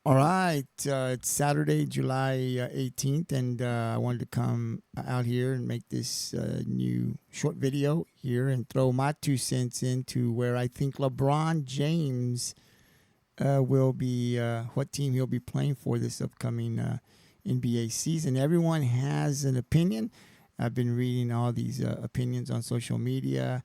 All right, it's Saturday, July 18th, and I wanted to come out here and make this new short video here and throw my 2 cents into where I think LeBron James will be, what team he'll be playing for this upcoming NBA season. Everyone has an opinion. I've been reading all these opinions on social media,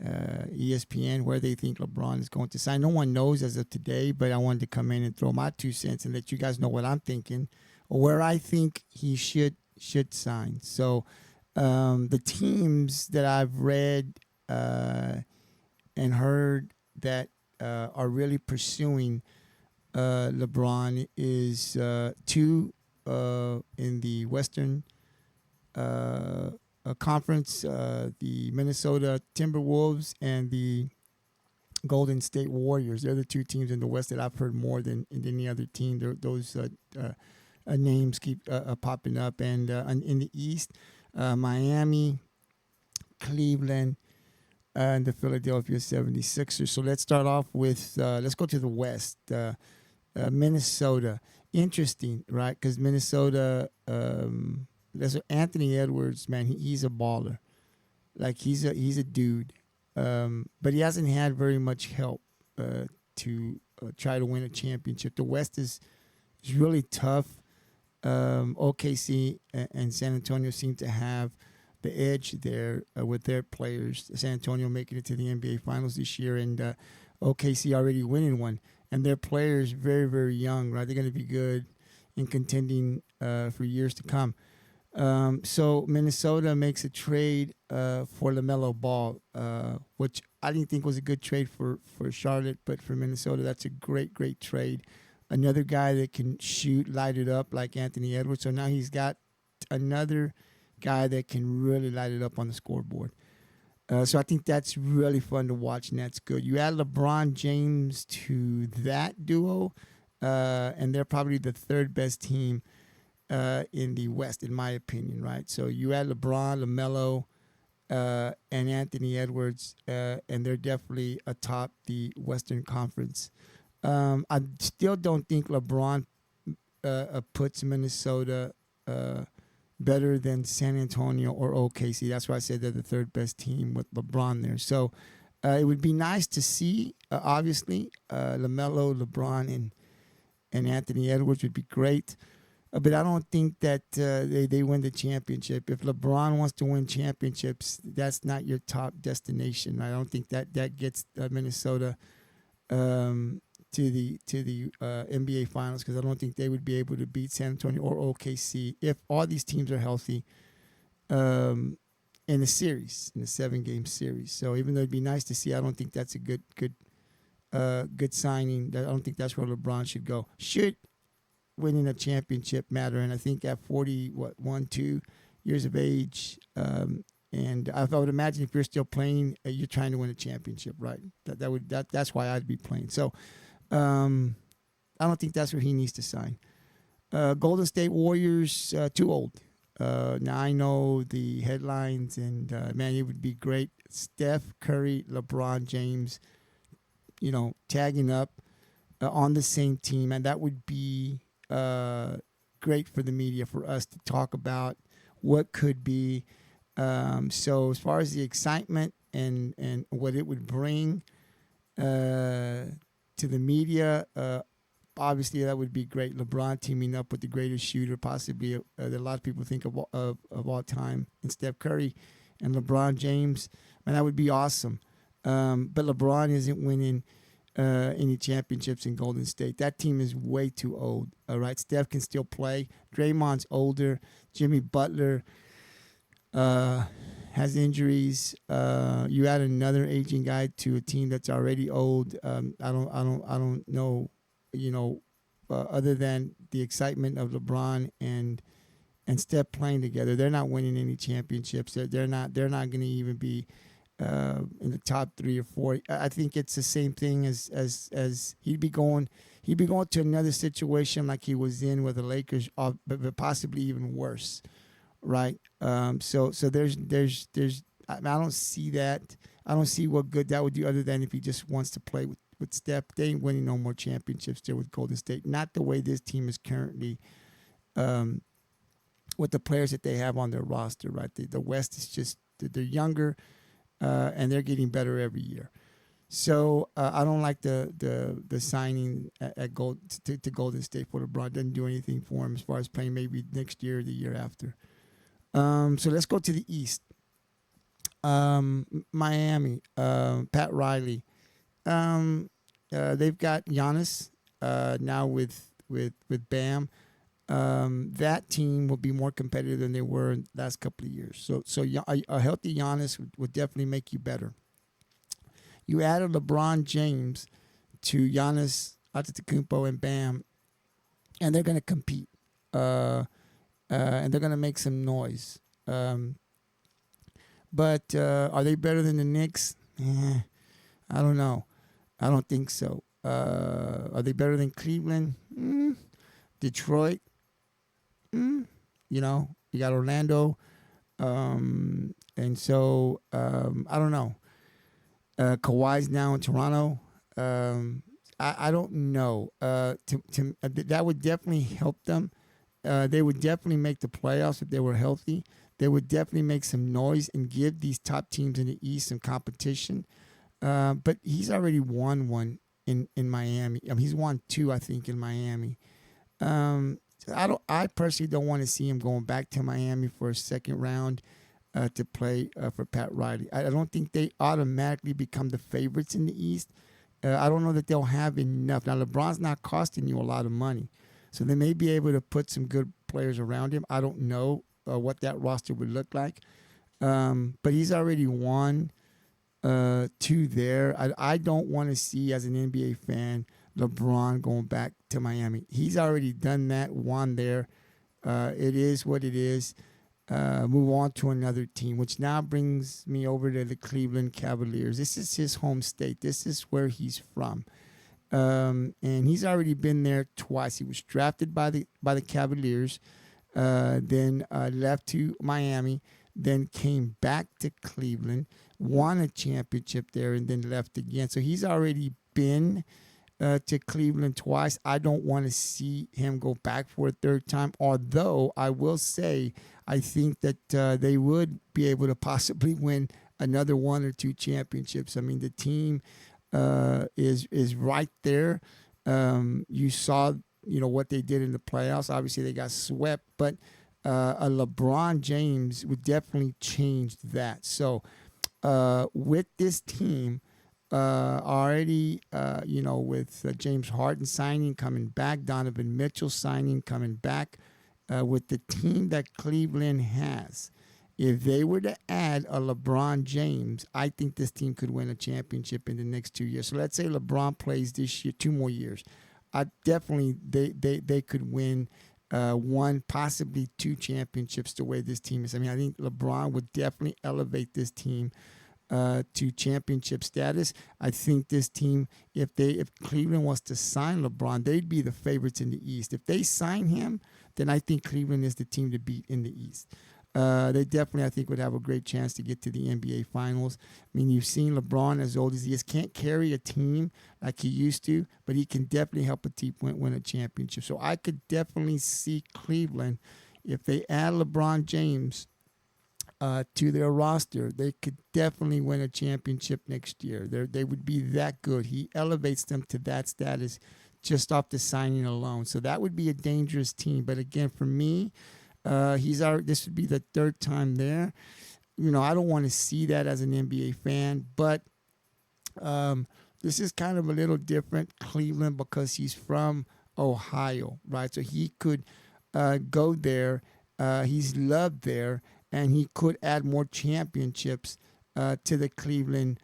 ESPN, where they think LeBron is going to sign. No one knows as of today, but I wanted to come in and throw my 2 cents and let you guys know what I'm thinking or where I think he should sign. So the teams that I've read and heard that are really pursuing LeBron is two in the Western conference, the Minnesota Timberwolves and the Golden State Warriors. They're the two teams in the West that I've heard more than any other team. Those names keep popping up. And in the East, Miami, Cleveland, and the Philadelphia 76ers. So let's start off with, let's go to the West. Minnesota. Interesting, right? Because Minnesota, there's Anthony Edwards, man, he's a baller. Like he's a dude, but he hasn't had very much help to try to win a championship. The West is really tough. OKC and San Antonio seem to have the edge there with their players. San Antonio making it to the NBA Finals this year, and OKC already winning one. And their players very, very young, right? They're going to be good and contending for years to come. So Minnesota makes a trade for LaMelo Ball, which I didn't think was a good trade for Charlotte, but for Minnesota, that's a great, great trade. Another guy that can shoot, light it up like Anthony Edwards. So now he's got another guy that can really light it up on the scoreboard. So I think that's really fun to watch, and that's good. You add LeBron James to that duo, and they're probably the third best team in the West, in my opinion, right? So you add LeBron, LaMelo, and Anthony Edwards, and they're definitely atop the Western Conference. I still don't think LeBron puts Minnesota better than San Antonio or OKC. That's why I said they're the third best team with LeBron there. So it would be nice to see, obviously, LaMelo, LeBron, and Anthony Edwards would be great. But I don't think that they win the championship. If LeBron wants to win championships, that's not your top destination. I don't think that gets Minnesota to the NBA Finals, because I don't think they would be able to beat San Antonio or OKC if all these teams are healthy in the series, in the 7-game series. So even though it'd be nice to see, I don't think that's a good signing. I don't think that's where LeBron should go. Should winning a championship matter? And I think at 2 years of age, and I would imagine if you're still playing, you're trying to win a championship, right? That's why I'd be playing. So I don't think that's where he needs to sign. Golden State Warriors, too old. Now I know the headlines, and man, it would be great. Steph Curry, LeBron James, tagging up on the same team, and that would be great for the media, for us to talk about what could be. So as far as the excitement and what it would bring to the media, obviously that would be great. LeBron teaming up with the greatest shooter possibly that a lot of people think of all time, and Steph Curry and LeBron James. Man, that would be awesome. But LeBron isn't winning any championships in Golden State. That team is way too old. All right, Steph can still play. Draymond's older. Jimmy Butler has injuries. You add another aging guy to a team that's already old. I don't know. Other than the excitement of LeBron and Steph playing together, they're not winning any championships. They're not going to even be in the top 3 or 4. I think it's the same thing as he'd be going to another situation like he was in with the Lakers, but possibly even worse, right? So there's I don't see that. I don't see what good that would do, other than if he just wants to play with Steph. They ain't winning no more championships there with Golden State. Not the way this team is currently, um, with the players that they have on their roster. Right, the West is just they're younger, and they're getting better every year. So I don't like the signing to Golden State for LeBron. Doesn't do anything for him as far as playing maybe next year or the year after. So let's go to the East. Miami, Pat Riley. They've got Giannis now with Bam. That team will be more competitive than they were in the last couple of years. So a healthy Giannis would definitely make you better. You added LeBron James to Giannis Antetokounmpo and Bam, and they're going to compete, and they're going to make some noise. But are they better than the Knicks? I don't know. I don't think so. Are they better than Cleveland? Detroit? You know, you got Orlando. And so I don't know. Kawhi's now in Toronto. I don't know. That would definitely help them. They would definitely make the playoffs if they were healthy. They would definitely make some noise and give these top teams in the East some competition. But he's already won one in Miami. I mean, he's won two, I think, in Miami. I personally don't want to see him going back to Miami for a second round to play for Pat Riley. I don't think they automatically become the favorites in the East. I don't know that they'll have enough. Now, LeBron's not costing you a lot of money, so they may be able to put some good players around him. I don't know what that roster would look like, but he's already won two there. I don't want to see, as an NBA fan, LeBron going back to Miami. He's already done that, won there. It is what it is. Move on to another team, which now brings me over to the Cleveland Cavaliers. This is his home state. This is where he's from. And he's already been there twice. He was drafted by the Cavaliers, then left to Miami, then came back to Cleveland, won a championship there, and then left again. So he's already been to Cleveland twice. I don't want to see him go back for a third time, although I will say I think that they would be able to possibly win another one or two championships. I mean, the team is right there. You saw, what they did in the playoffs. Obviously, they got swept, but a LeBron James would definitely change that. So with this team, already, with James Harden signing, coming back, Donovan Mitchell signing, coming back, with the team that Cleveland has, if they were to add a LeBron James, I think this team could win a championship in the next 2 years. So let's say LeBron plays this year, 2 more years. They could win one, possibly 2 championships the way this team is. I mean, I think LeBron would definitely elevate this team to championship status. I think this team, if Cleveland was to sign LeBron, they'd be the favorites in the East. If they sign him, then I think Cleveland is the team to beat in the East. They definitely, I think, would have a great chance to get to the NBA Finals. I mean, you've seen LeBron, as old as he is, can't carry a team like he used to, but he can definitely help a team win a championship. So I could definitely see Cleveland, if they add LeBron James to their roster, they could definitely win a championship next year. They would be that good. He elevates them to that status just off the signing alone. So that would be a dangerous team. But again, for me, this would be the third time there. I don't want to see that as an NBA fan, but this is kind of a little different, Cleveland, because he's from Ohio, right? So he could go there. He's loved there, and he could add more championships to the Cleveland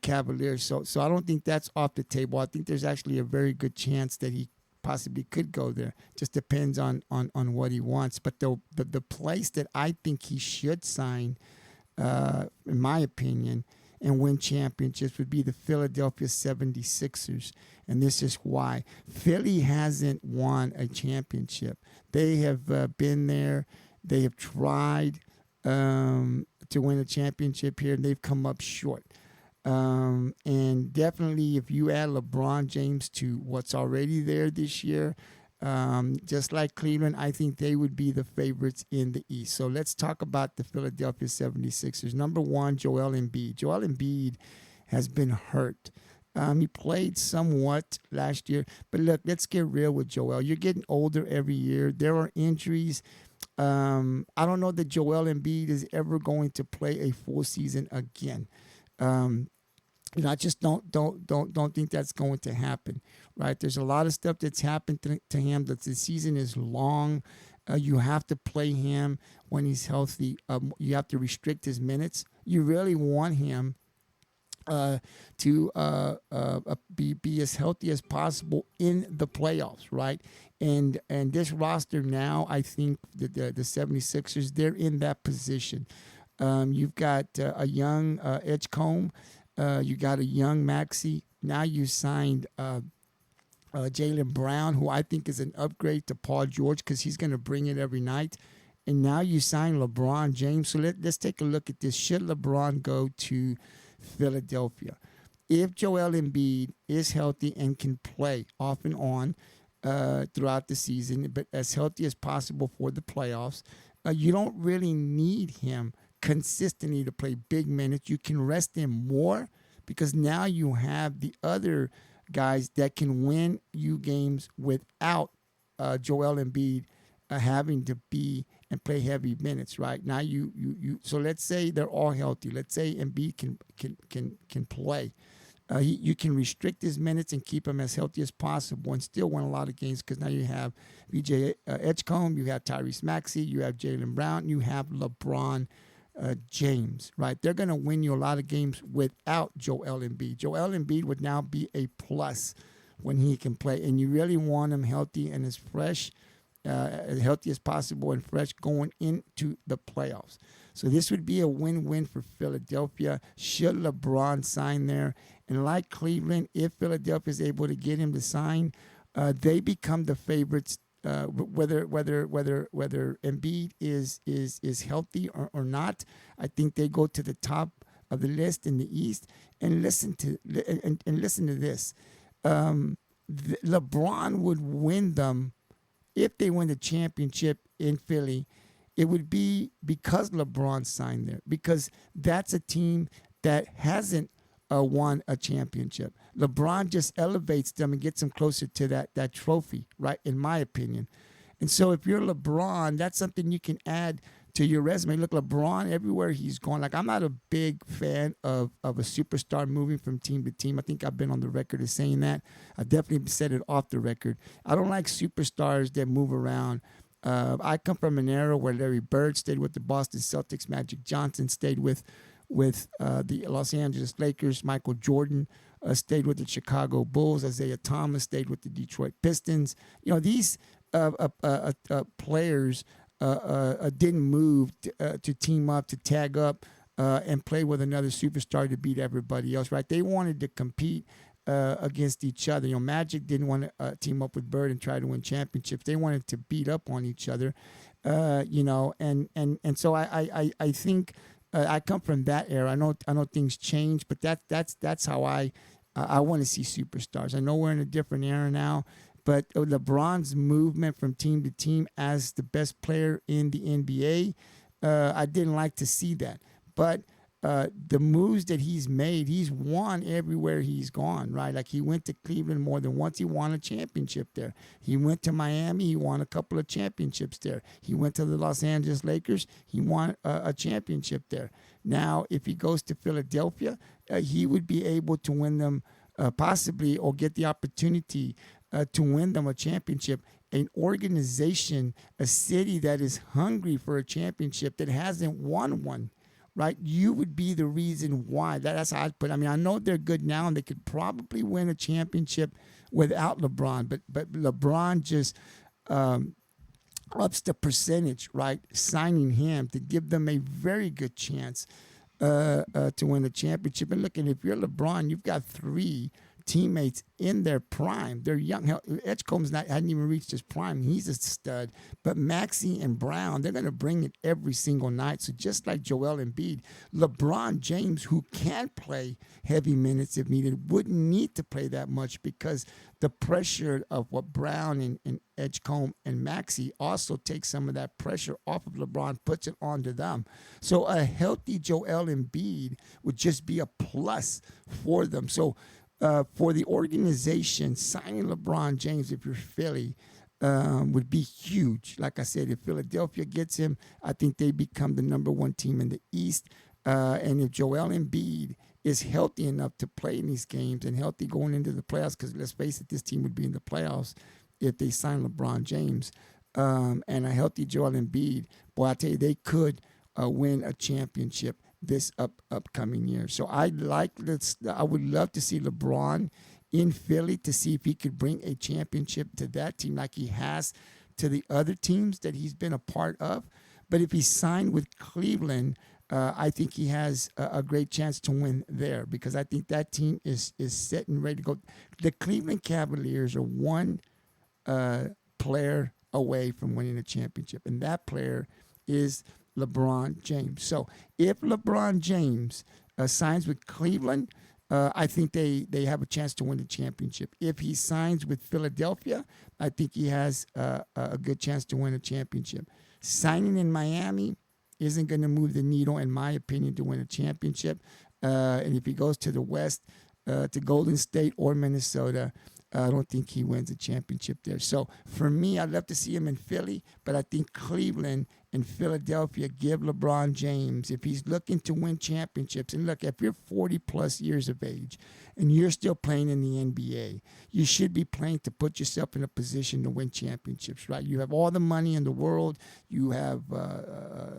Cavaliers. So I don't think that's off the table. I think there's actually a very good chance that he possibly could go there. Just depends on what he wants. But the place that I think he should sign, in my opinion, and win championships would be the Philadelphia 76ers. And this is why. Philly hasn't won a championship. They have been there. They have tried to win a championship here, and they've come up short. And definitely, if you add LeBron James to what's already there this year, just like Cleveland, I think they would be the favorites in the East. So let's talk about the Philadelphia 76ers. Number one, Joel Embiid. Joel Embiid has been hurt. He played somewhat last year, but look, let's get real with Joel. You're getting older every year. There are injuries. I don't know that Joel Embiid is ever going to play a full season again. Um, I just don't think that's going to happen, right? There's a lot of stuff that's happened to him. That the season is long. You have to play him when he's healthy. You have to restrict his minutes. You really want him to be as healthy as possible in the playoffs, right? And this roster now, I think the 76ers, they're in that position. You've got a young Edgecombe. You got a young Maxi. Now you signed Jaylen Brown, who I think is an upgrade to Paul George because he's going to bring it every night. And now you sign LeBron James. So let's take a look at this. Should LeBron go to Philadelphia? If Joel Embiid is healthy and can play off and on throughout the season, but as healthy as possible for the playoffs, you don't really need him consistently to play big minutes. You can rest him more because now you have the other guys that can win you games without Joel Embiid having to be and play heavy minutes. Right now, you. So let's say they're all healthy. Let's say Embiid can play. You can restrict his minutes and keep him as healthy as possible and still win a lot of games because now you have VJ Edgecombe, you have Tyrese Maxey, you have Jaylen Brown, you have LeBron James, right? They're going to win you a lot of games without Joel Embiid. Joel Embiid would now be a plus when he can play, and you really want him healthy and as fresh, as healthy as possible and fresh going into the playoffs. So this would be a win-win for Philadelphia should LeBron sign there. And like Cleveland, if Philadelphia is able to get him to sign, they become the favorites. Whether Embiid is healthy or not, I think they go to the top of the list in the East. And listen to this. LeBron would win them if they win the championship in Philly. It would be because LeBron signed there, because that's a team that hasn't won a championship. LeBron just elevates them and gets them closer to that trophy, right, in my opinion. And so if you're LeBron, that's something you can add to your resume. Look, LeBron, everywhere he's gone, like I'm not a big fan of a superstar moving from team to team. I think I've been on the record as saying that. I definitely said it off the record. I don't like superstars that move around. I come from an era where Larry Bird stayed with the Boston Celtics, Magic Johnson stayed with the Los Angeles Lakers, Michael Jordan stayed with the Chicago Bulls, Isaiah Thomas stayed with the Detroit Pistons. You know, these players didn't move to team up, to tag up, and play with another superstar to beat everybody else, right? They wanted to compete against each other. You know, Magic didn't want to team up with Bird and try to win championships. They wanted to beat up on each other, you know, and so I think I come from that era. I know things change, but that's how I want to see superstars. I know we're in a different era now, but LeBron's movement from team to team as the best player in the NBA, I didn't like to see that, but the moves that he's made, he's won everywhere he's gone, right? Like he went to Cleveland more than once. He won a championship there. He went to Miami. He won a couple of championships there. He went to the Los Angeles Lakers. He won a championship there. Now, if he goes to Philadelphia, he would be able to win them possibly or get the opportunity to win them a championship. An organization, a city that is hungry for a championship that hasn't won one, right? You would be the reason why. That's how I'd put it. I mean, I know they're good now and they could probably win a championship without LeBron, but LeBron just ups the percentage, right? Signing him to give them a very good chance to win a championship. And look, and if you're LeBron, you've got 3 teammates in their prime. They're young. Hell, Edgecombe's hadn't even reached his prime. He's a stud. But Maxey and Brown, they're going to bring it every single night. So just like Joel Embiid, LeBron James, who can play heavy minutes if needed, wouldn't need to play that much because the pressure of what Brown and Edgecombe and Maxey also takes some of that pressure off of LeBron, puts it onto them. So a healthy Joel Embiid would just be a plus for them. So for the organization, signing LeBron James, if you're Philly, would be huge. Like I said, if Philadelphia gets him, I think they become the number one team in the East. And if Joel Embiid is healthy enough to play in these games and healthy going into the playoffs, because let's face it, this team would be in the playoffs if they sign LeBron James, and a healthy Joel Embiid, boy, I tell you, they could win a championship this upcoming year. So I would love to see LeBron in Philly to see if he could bring a championship to that team like he has to the other teams that he's been a part of. But if he signed with Cleveland, I think he has a great chance to win there because I think that team is set and ready to go. The Cleveland Cavaliers are one player away from winning a championship, and that player is LeBron James. So if LeBron James signs with Cleveland, I think they have a chance to win the championship. If he signs with Philadelphia, I think he has a good chance to win a championship. Signing in Miami isn't going to move the needle, in my opinion, to win a championship. And if he goes to the West, to Golden State or Minnesota, I don't think he wins a championship there. So for me, I'd love to see him in Philly, but I think Cleveland and Philadelphia give LeBron James, if he's looking to win championships, and look, if you're 40 plus years of age and you're still playing in the NBA, you should be playing to put yourself in a position to win championships, right? You have all the money in the world. You have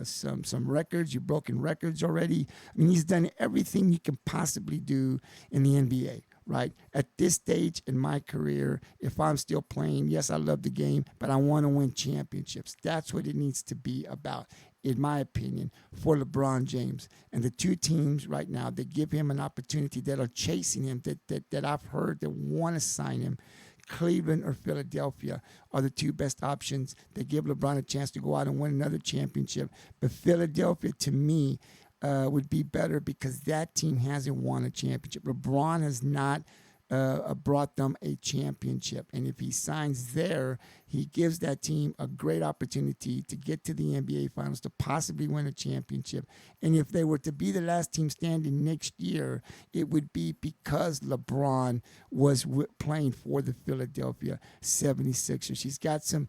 some records. You've broken records already. I mean, he's done everything you can possibly do in the NBA. Right? At this stage in my career, if I'm still playing, yes, I love the game, but I want to win championships. That's what it needs to be about, in my opinion, for LeBron James. And the two teams right now that give him an opportunity, that are chasing him, that I've heard that want to sign him, Cleveland or Philadelphia, are the two best options that give LeBron a chance to go out and win another championship. But Philadelphia, to me, would be better because that team hasn't won a championship. LeBron has not brought them a championship. And if he signs there, he gives that team a great opportunity to get to the NBA Finals, to possibly win a championship. And if they were to be the last team standing next year, it would be because LeBron was playing for the Philadelphia 76ers. He's got some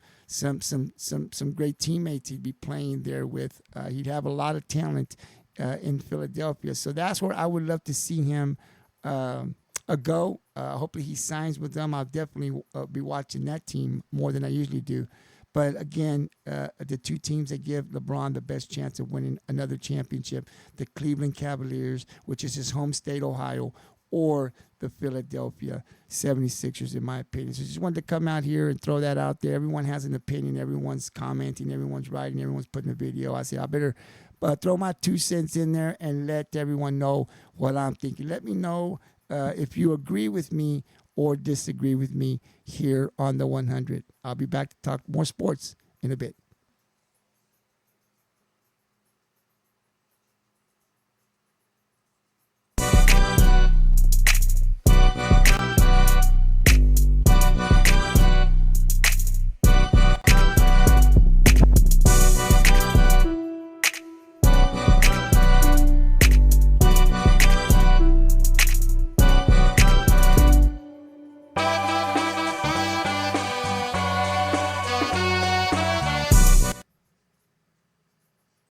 great teammates he'd be playing there with. He'd have a lot of talent in Philadelphia. So that's where I would love to see him go. Hopefully he signs with them. I'll definitely be watching that team more than I usually do. But again, the two teams that give LeBron the best chance of winning another championship, the Cleveland Cavaliers, which is his home state, Ohio, or the Philadelphia 76ers, in my opinion. So just wanted to come out here and throw that out there. Everyone has an opinion. Everyone's commenting. Everyone's writing. Everyone's putting a video. I say I better throw my 2 cents in there and let everyone know what I'm thinking. Let me know if you agree with me or disagree with me here on the 100. I'll be back to talk more sports in a bit.